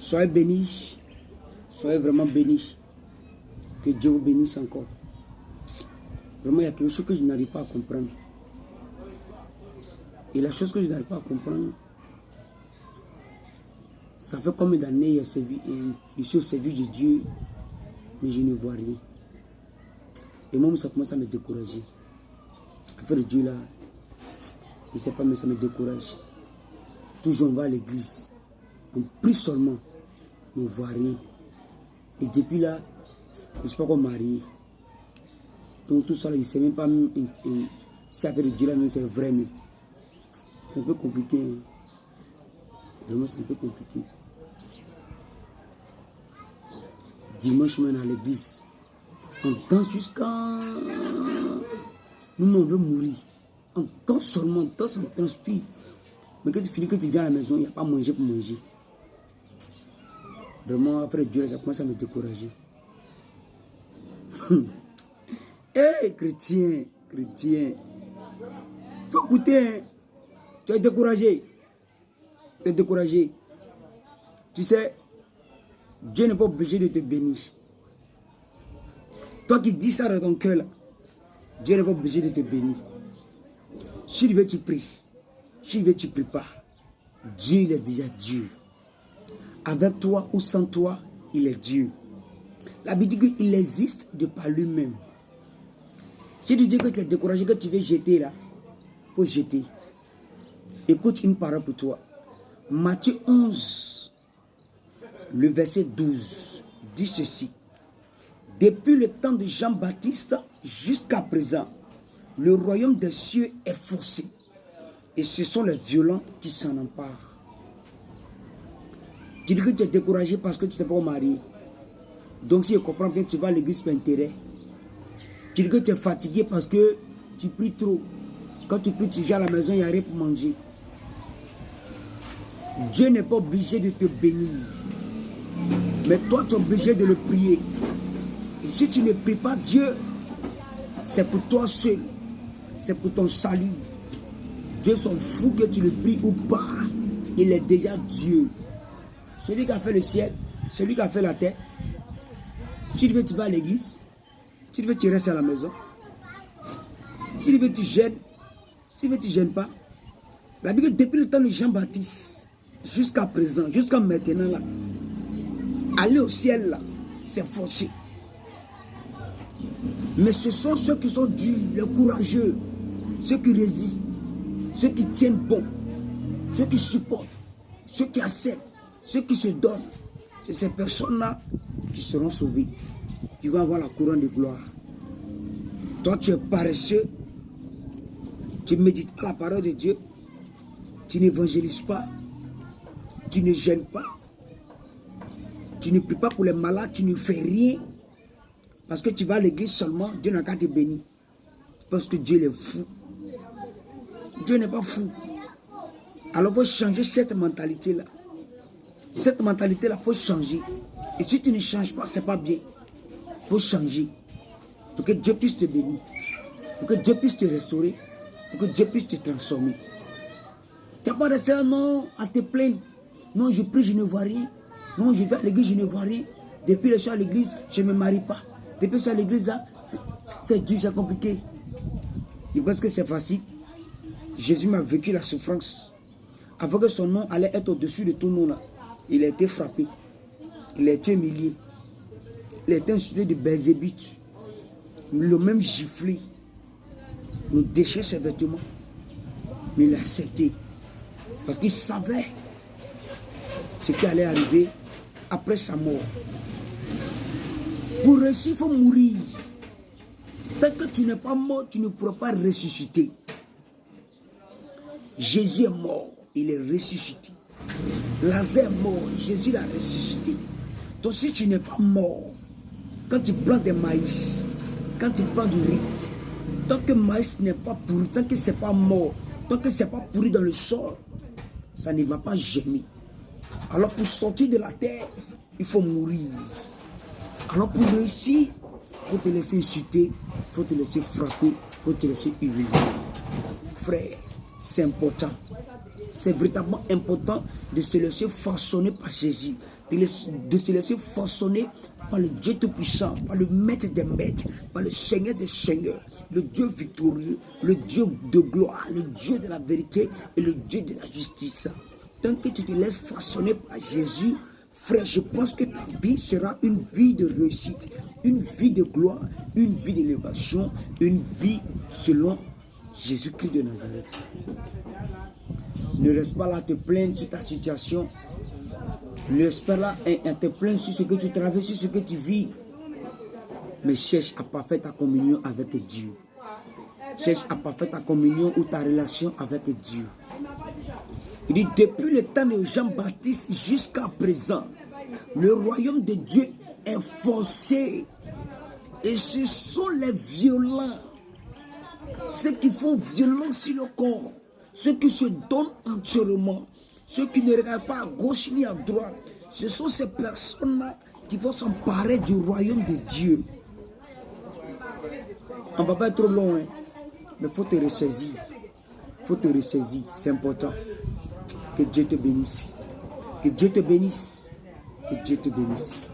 Soyez bénis. Soyez vraiment bénis. Que Dieu vous bénisse encore. Vraiment, il y a quelque chose que je n'arrive pas à comprendre. Et la chose que je n'arrive pas à comprendre, ça fait combien d'années je suis au service de Dieu, mais je ne vois rien. Et moi, ça commence à me décourager. L'affaire de Dieu là, je ne sais pas, mais ça me décourage. Toujours on va à l'église, on prie seulement, mais on ne voit rien. Et depuis là, je ne suis pas encore marié. Donc tout ça, je ne sais même pas si l'affaire de Dieu là, c'est vrai. Mais c'est un peu compliqué. Hein. Vraiment, c'est un peu compliqué. Dimanche, on est à l'église. On danse jusqu'à... Nous, on veut mourir. On danse seulement, on danse, on transpire. Mais quand tu finis, que tu viens à la maison, il n'y a pas à manger pour manger. Vraiment, après Dieu, ça commence à me décourager. Hé, chrétien, chrétien. Il faut écouter. Hein. Tu es découragé. Tu es découragé. Tu sais, Dieu n'est pas obligé de te bénir. Toi qui dis ça dans ton cœur, là, Dieu n'est pas obligé de te bénir. Si tu veux, tu pries. Si tu veux, tu ne pries pas. Dieu, il est déjà Dieu. Avec toi ou sans toi, il est Dieu. La Bible dit qu'il existe de par lui-même. Si tu dis que tu es découragé, que tu veux jeter là, il faut jeter. Écoute une parole pour toi. Matthieu 11, le verset 12, dit ceci. Depuis le temps de Jean-Baptiste jusqu'à présent, le royaume des cieux est forcé. Et ce sont les violents qui s'en emparent. Tu dis que tu es découragé parce que tu n'es pas marié. Donc si je comprends bien, tu vas à l'église pour intérêt. Tu dis que tu es fatigué parce que tu pries trop. Quand tu pries, tu viens à la maison, il n'y a rien pour manger. Dieu n'est pas obligé de te bénir. Mais toi, tu es obligé de le prier. Et si tu ne pries pas Dieu, c'est pour toi seul. C'est pour ton salut. Dieu s'en fout que tu le pries ou pas. Il est déjà Dieu. Celui qui a fait le ciel, celui qui a fait la terre. Si tu veux, tu vas à l'église. Si tu veux, tu restes à la maison. Si tu veux, tu gênes. Si tu veux, tu ne gênes pas. La Bible, depuis le temps de Jean-Baptiste, jusqu'à présent, jusqu'à maintenant, là, aller au ciel, là, c'est forcé. Mais ce sont ceux qui sont durs, les courageux, ceux qui résistent, ceux qui tiennent bon, ceux qui supportent, ceux qui acceptent, ceux qui se donnent. C'est ces personnes-là qui seront sauvées, qui vont avoir la couronne de gloire. Toi, tu es paresseux, tu ne médites pas la parole de Dieu, tu n'évangélises pas, tu ne gênes pas, tu ne pries pas pour les malades, tu ne fais rien. Parce que tu vas à l'église seulement, Dieu n'a qu'à te bénir. Parce que Dieu est fou. Dieu n'est pas fou. Alors il faut changer cette mentalité-là. Cette mentalité-là, il faut changer. Et si tu ne changes pas, ce n'est pas bien. Il faut changer. Pour que Dieu puisse te bénir. Pour que Dieu puisse te restaurer. Pour que Dieu puisse te transformer. Tu n'as pas de ça, non, à te plaindre. Non, je prie, je ne vois rien. Non, je vais à l'église, je ne vois rien. Depuis que je suis à l'église, je ne me marie pas. Depuis que je suis à l'église, c'est dur, c'est compliqué. Je pense que c'est facile. Jésus m'a vécu la souffrance. Avant que son nom allait être au-dessus de tout le monde, il a été frappé. Il a été humilié. Il a été insulté de Belzébuth. Ils l'ont même giflé. Nous déchiré ses vêtements. Mais il a accepté. Parce qu'il savait ce qui allait arriver après sa mort. Pour réussir, il faut mourir. Tant que tu n'es pas mort, tu ne pourras pas ressusciter. Jésus est mort, il est ressuscité. Lazare est mort, Jésus l'a ressuscité. Donc si tu n'es pas mort, quand tu prends des maïs, quand tu prends du riz, tant que le maïs n'est pas pourri, tant que ce n'est pas mort, tant que ce n'est pas pourri dans le sol, ça ne va pas germer. Alors pour sortir de la terre, il faut mourir. Alors pour réussir, il faut te laisser insulter, il faut te laisser frapper, il faut te laisser humilier. Frère, c'est important. c'est véritablement important de se laisser façonner par Jésus, de se laisser façonner par le Dieu Tout-Puissant, par le Maître des Maîtres, par le Seigneur des Seigneurs, le Dieu victorieux, le Dieu de gloire, le Dieu de la vérité et le Dieu de la justice. Tant que tu te laisses façonner par Jésus, frère, je pense que ta vie sera une vie de réussite, une vie de gloire, une vie d'élévation, une vie selon Jésus-Christ de Nazareth. Ne reste pas là à te plaindre sur ta situation. Ne reste pas là à te plaindre sur ce que tu traverses, sur ce que tu vis. Mais cherche à parfaire ta communion avec Dieu. Cherche à parfaire ta communion ou ta relation avec Dieu. Il dit, depuis le temps de Jean-Baptiste jusqu'à présent, le royaume de Dieu est forcé. Et ce sont les violents, ceux qui font violence sur le corps, ceux qui se donnent entièrement, ceux qui ne regardent pas à gauche ni à droite. Ce sont ces personnes-là qui vont s'emparer du royaume de Dieu. On ne va pas être trop long, hein? Mais il faut te ressaisir. Il faut te ressaisir, c'est important. Que Dieu te bénisse. Que Dieu te bénisse. Que Dieu te bénisse.